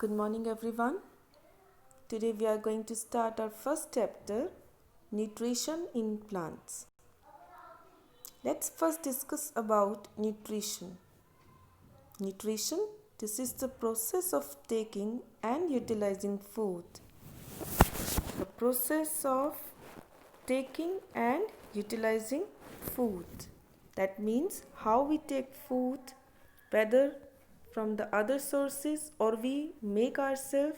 Good morning, everyone. Today we are going to start our first chapter, Nutrition in Plants. Let's first discuss about nutrition. Nutrition, this is the process of taking and utilizing food. The process of taking and utilizing food. That means how we take food, whether from the other sources or we make ourselves,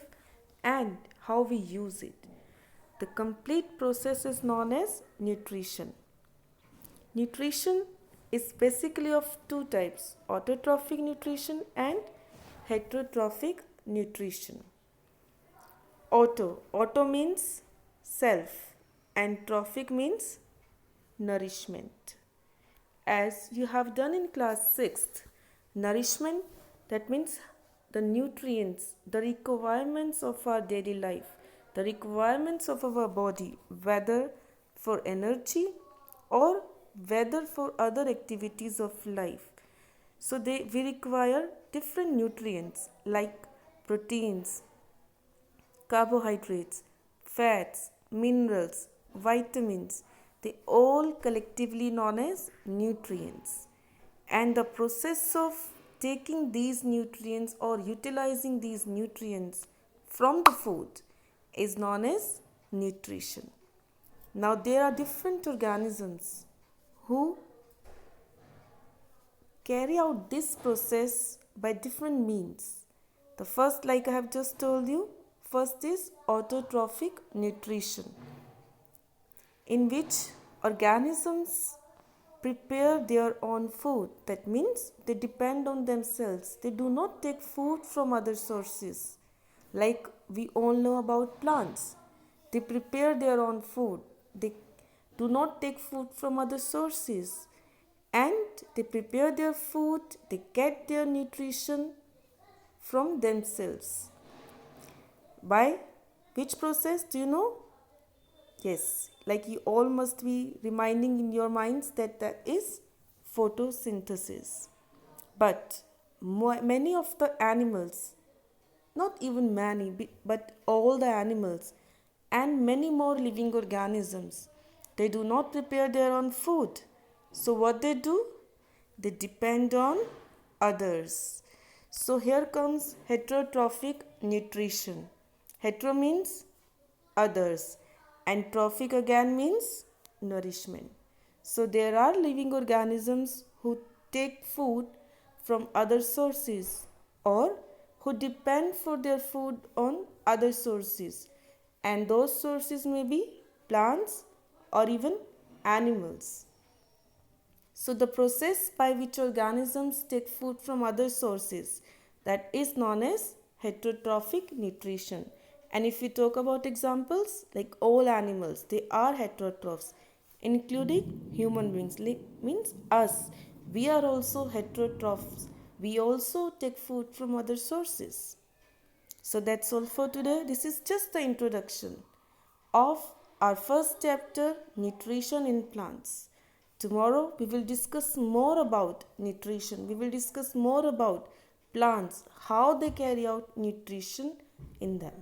and how we use it. The complete process is known as nutrition. Nutrition is basically of two types, autotrophic nutrition and heterotrophic nutrition. Auto means self and trophic means nourishment. As you have done in class 6th, nourishment, that means the nutrients, the requirements of our daily life, the requirements of our body, whether for energy or whether for other activities of life. So we require different nutrients like proteins, carbohydrates, fats, minerals, vitamins. They all collectively known as nutrients. And the process of taking these nutrients or utilizing these nutrients from the food is known as nutrition. Now there are different organisms who carry out this process by different means. The first, like I have just told you, first is autotrophic nutrition, in which organisms prepare their own food. That means they depend on themselves. They do not take food from other sources. Like we all know about plants. They prepare their own food. They do not take food from other sources. And they prepare their food, they get their nutrition from themselves. By which process do you know? Yes, like you all must be reminding in your minds that is photosynthesis. But many of the animals, not even many, but all the animals and many more living organisms, they do not prepare their own food. So what they do? They depend on others. So here comes heterotrophic nutrition. Hetero means others and trophic again means nourishment. So there are living organisms who take food from other sources or who depend for their food on other sources, and those sources may be plants or even animals. So the process by which organisms take food from other sources, that is known as heterotrophic nutrition. And if we talk about examples, like all animals, they are heterotrophs, including human beings, like means us. We are also heterotrophs. We also take food from other sources. So that's all for today. This is just the introduction of our first chapter, Nutrition in Plants. Tomorrow we will discuss more about nutrition. We will discuss more about plants, how they carry out nutrition in them.